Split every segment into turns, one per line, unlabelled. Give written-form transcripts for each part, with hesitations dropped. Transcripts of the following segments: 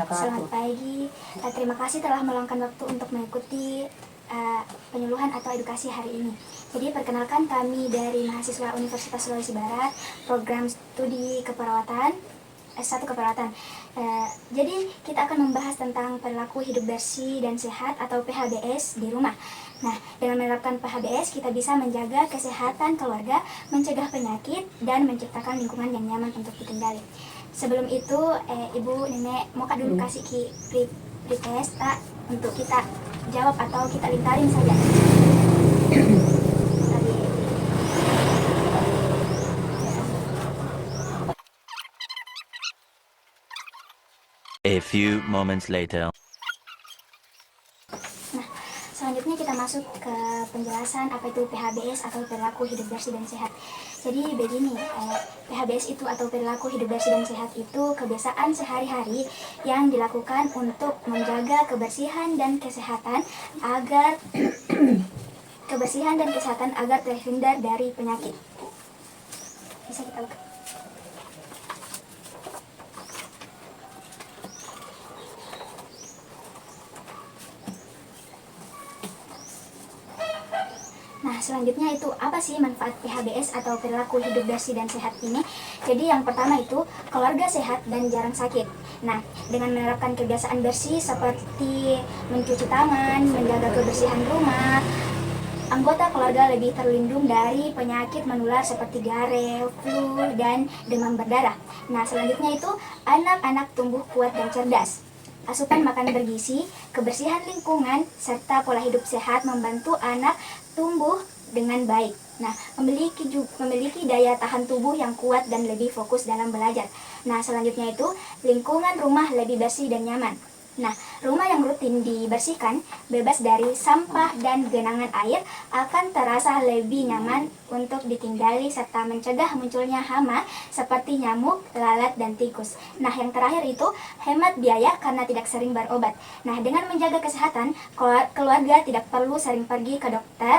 wabarakatuh.
Selamat pagi. Terima kasih telah meluangkan waktu untuk mengikuti penyuluhan atau edukasi hari ini. Jadi perkenalkan, kami dari mahasiswa Universitas Sulawesi Barat, program studi keperawatan S1 keperawatan. Jadi kita akan membahas tentang perilaku hidup bersih dan sehat atau PHBS di rumah. Nah, dengan menerapkan PHBS kita bisa menjaga kesehatan keluarga, mencegah penyakit, dan menciptakan lingkungan yang nyaman untuk ditinggali. Sebelum itu, Ibu Nenek mau Kak dulu kasih pretest tak untuk kita jawab atau kita lintarin saja.
A few moments later.
Nah, selanjutnya kita masuk ke penjelasan apa itu PHBS atau perilaku hidup bersih dan sehat. Jadi begini, PHBS itu atau perilaku hidup bersih dan sehat itu kebiasaan sehari-hari yang dilakukan untuk menjaga kebersihan dan kesehatan agar terhindar dari penyakit. Bisa kita buka. Nah, selanjutnya itu apa sih manfaat PHBS atau perilaku hidup bersih dan sehat ini? Jadi yang pertama itu keluarga sehat dan jarang sakit. Nah, dengan menerapkan kebiasaan bersih seperti mencuci tangan, menjaga kebersihan rumah, anggota keluarga lebih terlindung dari penyakit menular seperti diare, flu, dan demam berdarah. Nah, selanjutnya itu anak-anak tumbuh kuat dan cerdas. Asupan makan bergizi, kebersihan lingkungan, serta pola hidup sehat membantu anak tumbuh dengan baik. Nah, memiliki daya tahan tubuh yang kuat dan lebih fokus dalam belajar. Nah, selanjutnya itu lingkungan rumah lebih bersih dan nyaman. Nah, rumah yang rutin dibersihkan, bebas dari sampah dan genangan air, akan terasa lebih nyaman untuk ditinggali serta mencegah munculnya hama seperti nyamuk, lalat, dan tikus. Nah, yang terakhir itu hemat biaya karena tidak sering berobat. Nah, dengan menjaga kesehatan, keluarga tidak perlu sering pergi ke dokter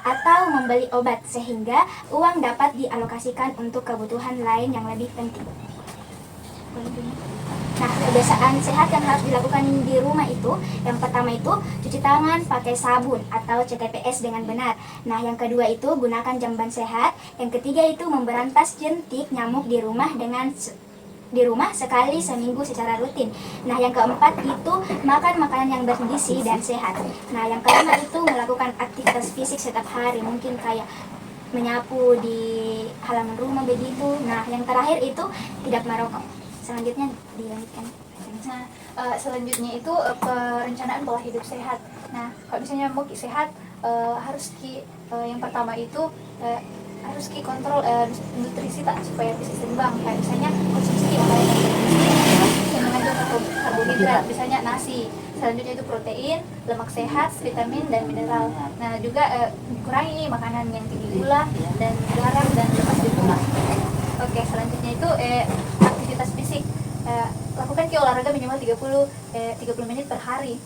atau membeli obat, sehingga uang dapat dialokasikan untuk kebutuhan lain yang lebih penting. Nah, kebiasaan sehat yang harus dilakukan di rumah itu, yang pertama itu cuci tangan pakai sabun atau CTPS dengan benar. Nah, yang kedua itu gunakan jamban sehat. Yang ketiga itu memberantas jentik nyamuk di rumah sekali seminggu secara rutin. Nah, yang keempat itu makan makanan yang bergizi dan sehat. Nah, yang kelima itu melakukan aktivitas fisik setiap hari, mungkin kayak menyapu di halaman rumah begitu. Nah, yang terakhir itu tidak merokok. Selanjutnya dilanjutkan.
Nah, selanjutnya itu perencanaan pola hidup sehat. Nah, kalau misalnya mau sehat, harus yang pertama itu harus kontrol nutrisi tak supaya bisa seimbang. Kayak misalnya konsumsi makanan yang mengandung karbohidrat, misalnya nasi. Selanjutnya itu protein, lemak sehat, vitamin dan mineral. Nah, juga kurangi makanan yang tinggi gula dan garam dan lemak jenuh. Oke, selanjutnya itu aktivitas fisik. Lakukan olahraga minimal 30 menit per hari.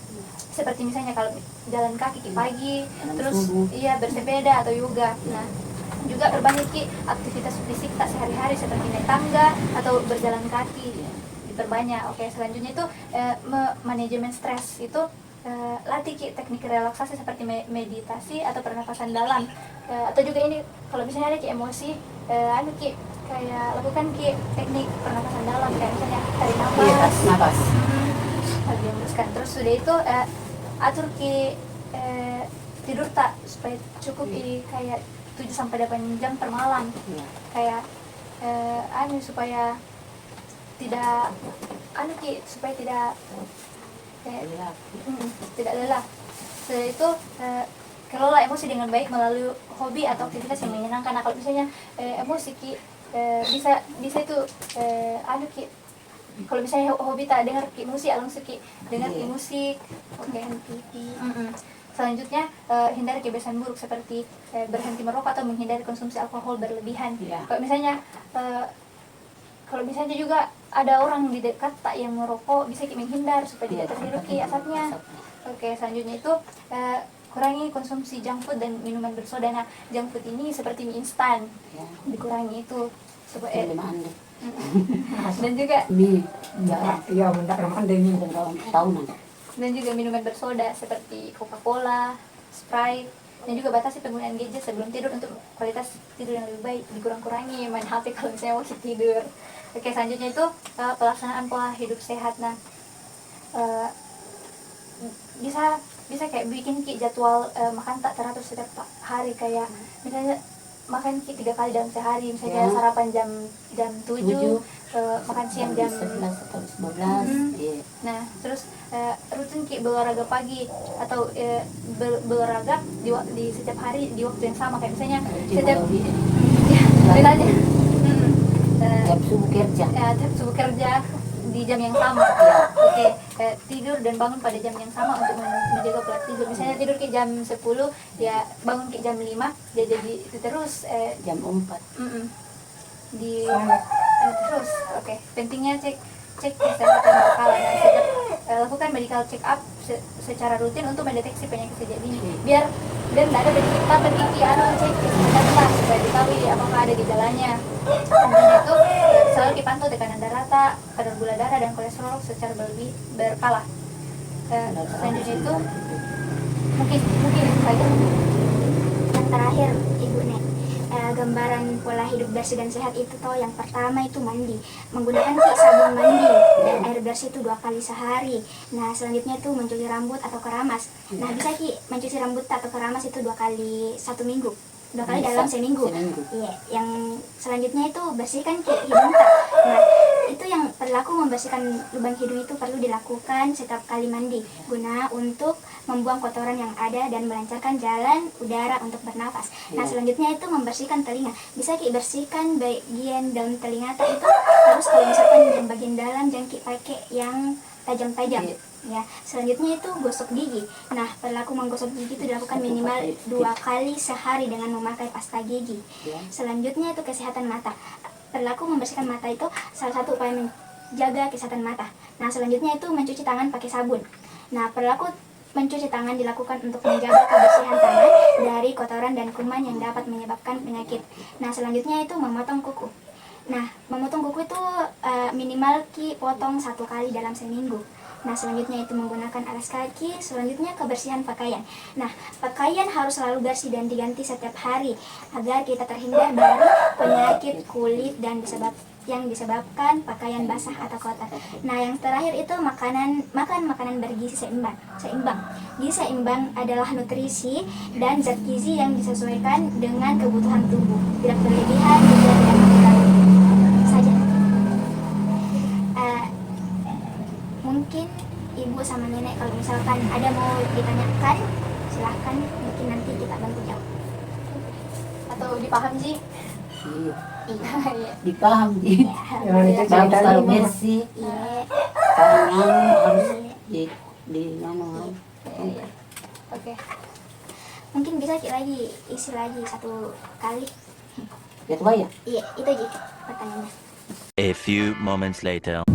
Seperti misalnya kalau jalan kaki pagi, terus bersepeda atau yoga. Nah, juga perbanyak aktivitas fisik tak sehari-hari seperti naik tangga atau berjalan kaki, diperbanyak. Oke, selanjutnya itu manajemen stres. Itu latih teknik relaksasi seperti meditasi atau pernapasan dalam. Atau juga ini kalau misalnya ada emosi, kayak lakukan teknik pernapasan dalam, kayak misalnya tarik nafas, terus sudah itu atur tidur tak supaya cukup kayak 7-8 jam per malam, kayak supaya tidak tidak lelah. Setelah itu kelola emosi dengan baik melalui hobi atau aktivitas yang menyenangkan. Nah, kalau misalnya emosi bisa itu kalau misalnya hobi tak dengar musik, langsung dengar musik. Oke. Selanjutnya hindari kebiasaan buruk seperti berhenti merokok atau menghindari konsumsi alkohol berlebihan. Kalau misalnya juga ada orang di dekat tak yang merokok, bisa menghindar supaya tidak terhirup asapnya. Oke, selanjutnya itu kurangi konsumsi junk food dan minuman bersoda. Nah, junk food ini seperti mie instan, dikurangi itu supaya Dan juga
Mie, ya mendak ramai demi tahunan.
dan juga minuman bersoda seperti Coca-Cola, Sprite, dan juga batasi penggunaan gadget sebelum tidur untuk kualitas tidur yang lebih baik. Dikurang-kurangi main HP kalau misalnya masih tidur. Oke, selanjutnya itu pelaksanaan pola hidup sehat. Nah, eh, bisa kayak bikin jadwal makan tak teratur setiap hari, kayak misalnya makan 3 kali dalam sehari, misalnya
Ya.
sarapan jam 7, makan siang jam
11 atau 12. Iya.
Nah, terus rutin berolahraga pagi atau berolahraga di setiap hari di waktu yang sama, kayak misalnya setiap misalnya
Jam subuh kerja.
tiap subuh kerja di jam yang sama. Oke, tidur dan bangun pada jam yang sama untuk menjaga pola tidur. Misalnya tidur ke jam 10, ya bangun ke jam 5, ya jadi itu terus
Jam 4.
di terus. Oke, pentingnya cek kesehatan berkala. Nah, setiap lakukan medical check up secara rutin untuk mendeteksi penyakit sejak dini, biar dan tidak ada penyakit apa gigi cek kesehatan lah supaya diketahui apakah ada gejalanya. Selanjutnya itu selalu dipantau tekanan darah, kadar gula darah dan kolesterol secara berkala. Selanjutnya itu mungkin itu saja.
Yang terakhir Ibu Nek, gambaran pola hidup bersih dan sehat itu toh yang pertama itu mandi, menggunakan sabun mandi dan air bersih itu 2 kali sehari. Nah selanjutnya itu mencuci rambut atau keramas. Nah bisa Ki mencuci rambut atau keramas itu 2 kali 1 minggu, 2 kali dalam seminggu. Iya. Yang selanjutnya itu bersihkan hidung tak. Nah itu yang berlaku membersihkan lubang hidung itu perlu dilakukan setiap kali mandi guna untuk membuang kotoran yang ada dan melancarkan jalan udara untuk bernafas. Nah selanjutnya itu membersihkan telinga. Bisa Ki bersihkan bagian dalam telinga tak itu, terus kalau misalkan yang bagian dalam jangan Ki pakai yang tajam-tajam. Ya, selanjutnya itu gosok gigi. Nah, perilaku menggosok gigi itu dilakukan minimal 2 kali sehari dengan memakai pasta gigi. Selanjutnya itu kesehatan mata. Perilaku membersihkan mata itu salah satu upaya menjaga kesehatan mata. Nah, selanjutnya itu mencuci tangan pakai sabun. Nah, perilaku mencuci tangan dilakukan untuk menjaga kebersihan tangan dari kotoran dan kuman yang dapat menyebabkan penyakit. Nah, selanjutnya itu memotong kuku. Nah, memotong kuku itu minimal Ki potong 1 kali dalam seminggu. Nah, selanjutnya itu menggunakan alas kaki. Selanjutnya kebersihan pakaian. Nah, pakaian harus selalu bersih dan diganti setiap hari agar kita terhindar dari penyakit kulit dan yang disebabkan pakaian basah atau kotor. Nah, yang terakhir itu makan makanan bergizi seimbang. Gizi seimbang adalah nutrisi dan zat gizi yang disesuaikan dengan kebutuhan tubuh, tidak berlebihan, tidak terlalu saja. Mungkin Ibu sama Nenek kalau misalkan ada mau ditanyakan, silahkan, mungkin nanti kita bantu jawab.
Atau dipaham sih?
Iya.
Iya.
Dipaham sih.
Alhamdulillah.
Bagus kalau bersih.
Iya.
Tangan harus di mana?
Iya. Oke.
Mungkin bisa lagi isi lagi 1 kali.
Ketua ya?
Iya, itu aja pertanyaannya.
A few moments later.